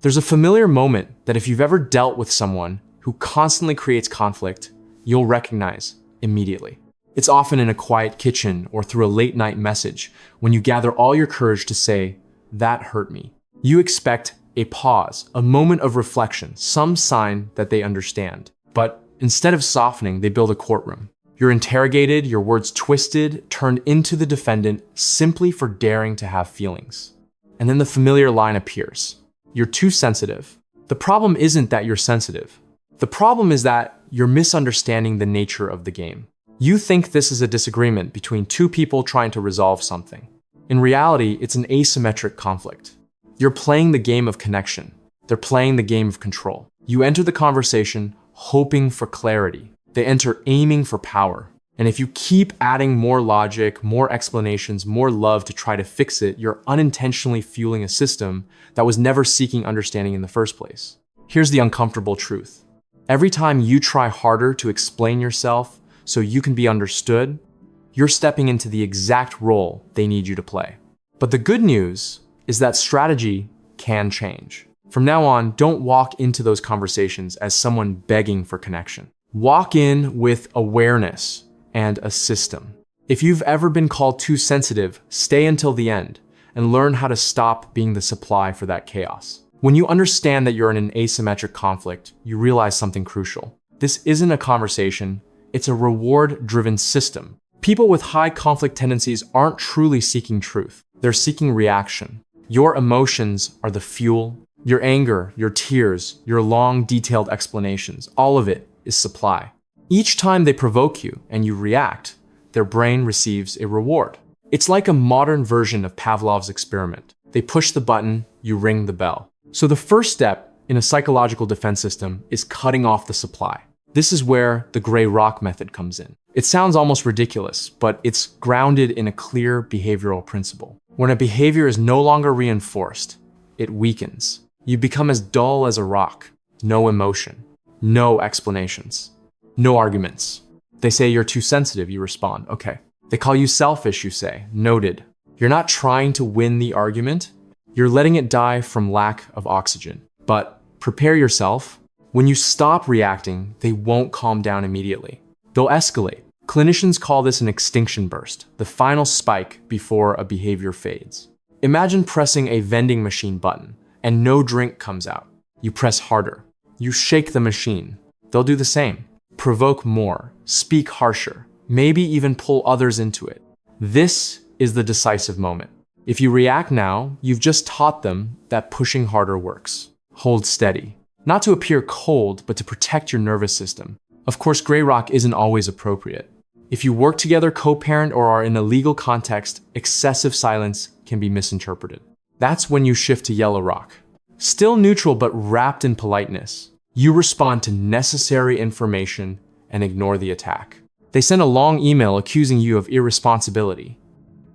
There's a familiar moment that if you've ever dealt with someone who constantly creates conflict, you'll recognize immediately. It's often in a quiet kitchen or through a late-night message when you gather all your courage to say, "That hurt me." You expect a pause, a moment of reflection, some sign that they understand. But instead of softening, they build a courtroom. You're interrogated, your words twisted, turned into the defendant simply for daring to have feelings. And then the familiar line appears. You're too sensitive. The problem isn't that you're sensitive. The problem is that you're misunderstanding the nature of the game. You think this is a disagreement between two people trying to resolve something. In reality, it's an asymmetric conflict. You're playing the game of connection. They're playing the game of control. You enter the conversation hoping for clarity. They enter aiming for power. And if you keep adding more logic, more explanations, more love to try to fix it, you're unintentionally fueling a system that was never seeking understanding in the first place. Here's the uncomfortable truth. Every time you try harder to explain yourself so you can be understood, you're stepping into the exact role they need you to play. But the good news is that strategy can change. From now on, don't walk into those conversations as someone begging for connection. Walk in with awareness and a system. If you've ever been called too sensitive, stay until the end and learn how to stop being the supply for that chaos. When you understand that you're in an asymmetric conflict, you realize something crucial. This isn't a conversation, it's a reward-driven system. People with high conflict tendencies aren't truly seeking truth. They're seeking reaction. Your emotions are the fuel. Your anger, your tears, your long, detailed explanations, all of it is supply. Each time they provoke you and you react, their brain receives a reward. It's like a modern version of Pavlov's experiment. They push the button, you ring the bell. So the first step in a psychological defense system is cutting off the supply. This is where the gray rock method comes in. It sounds almost ridiculous, but it's grounded in a clear behavioral principle. When a behavior is no longer reinforced, it weakens. You become as dull as a rock. No emotion, no explanations, no arguments. They say you're too sensitive, you respond, okay. They call you selfish, you say, noted. You're not trying to win the argument, you're letting it die from lack of oxygen. But prepare yourself. When you stop reacting, they won't calm down immediately. They'll escalate. Clinicians call this an extinction burst, the final spike before a behavior fades. Imagine pressing a vending machine button and no drink comes out. You press harder. You shake the machine. They'll do the same. Provoke more, speak harsher, maybe even pull others into it. This is the decisive moment. If you react now, you've just taught them that pushing harder works. Hold steady. Not to appear cold, but to protect your nervous system. Of course, gray rock isn't always appropriate. If you work together, co-parent, or are in a legal context, excessive silence can be misinterpreted. That's when you shift to yellow rock. Still neutral, but wrapped in politeness. You respond to necessary information and ignore the attack. They send a long email accusing you of irresponsibility.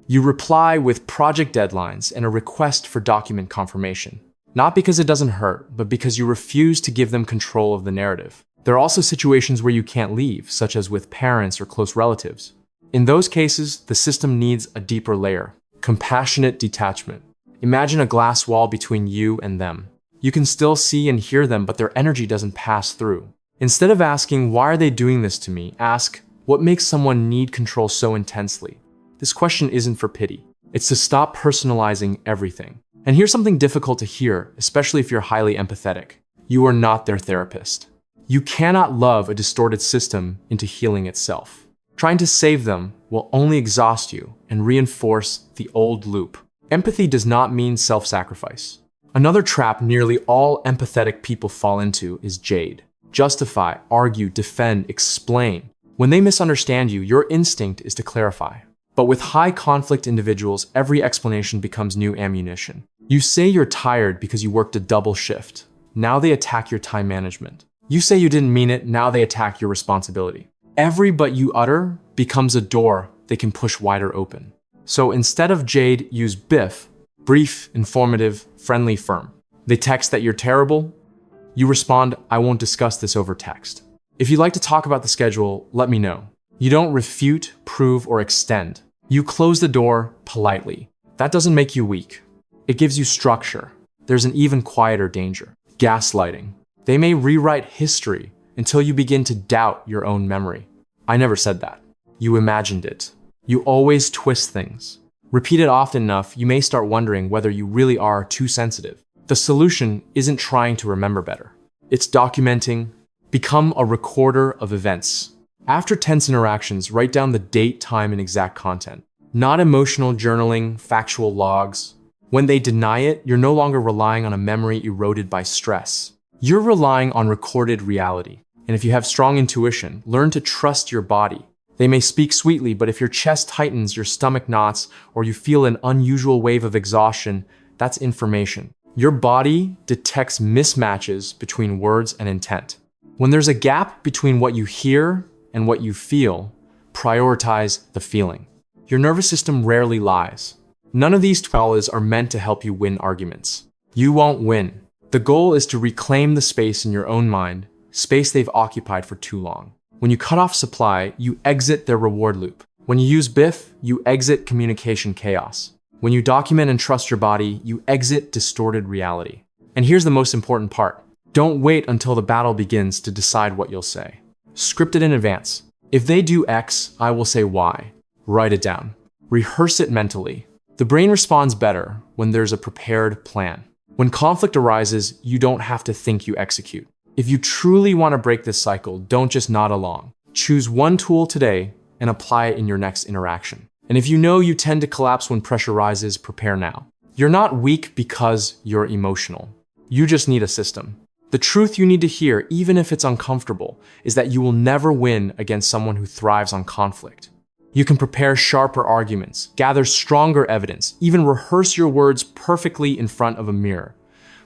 You reply with project deadlines and a request for document confirmation. Not because it doesn't hurt, but because you refuse to give them control of the narrative. There are also situations where you can't leave, such as with parents or close relatives. In those cases, the system needs a deeper layer. Compassionate detachment. Imagine a glass wall between you and them. You can still see and hear them, but their energy doesn't pass through. Instead of asking, why are they doing this to me? Ask, what makes someone need control so intensely? This question isn't for pity. It's to stop personalizing everything. And here's something difficult to hear, especially if you're highly empathetic. You are not their therapist. You cannot love a distorted system into healing itself. Trying to save them will only exhaust you and reinforce the old loop. Empathy does not mean self-sacrifice. Another trap nearly all empathetic people fall into is jade. Justify, argue, defend, explain. When they misunderstand you, your instinct is to clarify. But with high conflict individuals, every explanation becomes new ammunition. You say you're tired because you worked a double shift. Now they attack your time management. You say you didn't mean it, now they attack your responsibility. Every but you utter becomes a door they can push wider open. So instead of jade, use biff, brief, informative, friendly, firm. They text that you're terrible. You respond, I won't discuss this over text. If you'd like to talk about the schedule, let me know. You don't refute, prove, or extend. You close the door politely. That doesn't make you weak. It gives you structure. There's an even quieter danger: gaslighting. They may rewrite history until you begin to doubt your own memory. I never said that. You imagined it. You always twist things. Repeat it often enough, you may start wondering whether you really are too sensitive. The solution isn't trying to remember better. It's documenting. Become a recorder of events. After tense interactions, write down the date, time, and exact content. Not emotional journaling, factual logs. When they deny it, you're no longer relying on a memory eroded by stress. You're relying on recorded reality. And if you have strong intuition, learn to trust your body. They may speak sweetly, but if your chest tightens, your stomach knots, or you feel an unusual wave of exhaustion, that's information. Your body detects mismatches between words and intent. When there's a gap between what you hear and what you feel, prioritize the feeling. Your nervous system rarely lies. None of these tools are meant to help you win arguments. You won't win. The goal is to reclaim the space in your own mind, space they've occupied for too long. When you cut off supply, you exit their reward loop. When you use BIF, you exit communication chaos. When you document and trust your body, you exit distorted reality. And here's the most important part. Don't wait until the battle begins to decide what you'll say. Script it in advance. If they do X, I will say Y. Write it down. Rehearse it mentally. The brain responds better when there's a prepared plan. When conflict arises, you don't have to think, you execute. If you truly want to break this cycle, don't just nod along. Choose one tool today and apply it in your next interaction. And if you know you tend to collapse when pressure rises, prepare now. You're not weak because you're emotional. You just need a system. The truth you need to hear, even if it's uncomfortable, is that you will never win against someone who thrives on conflict. You can prepare sharper arguments, gather stronger evidence, even rehearse your words perfectly in front of a mirror.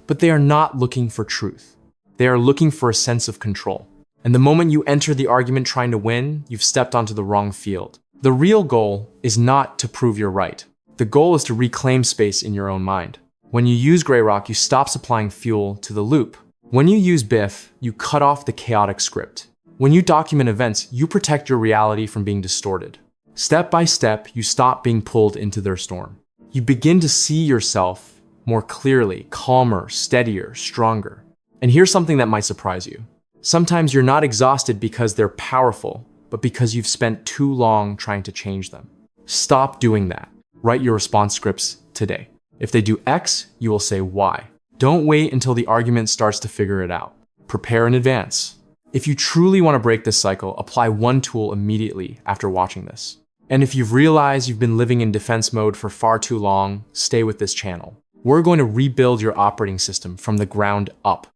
But they are not looking for truth. They are looking for a sense of control. And the moment you enter the argument trying to win, you've stepped onto the wrong field. The real goal is not to prove you're right. The goal is to reclaim space in your own mind. When you use Grey Rock, you stop supplying fuel to the loop. When you use BIF, you cut off the chaotic script. When you document events, you protect your reality from being distorted. Step by step, you stop being pulled into their storm. You begin to see yourself more clearly, calmer, steadier, stronger. And here's something that might surprise you. Sometimes you're not exhausted because they're powerful, but because you've spent too long trying to change them. Stop doing that. Write your response scripts today. If they do X, you will say Y. Don't wait until the argument starts to figure it out. Prepare in advance. If you truly want to break this cycle, apply one tool immediately after watching this. And if you've realized you've been living in defense mode for far too long, stay with this channel. We're going to rebuild your operating system from the ground up.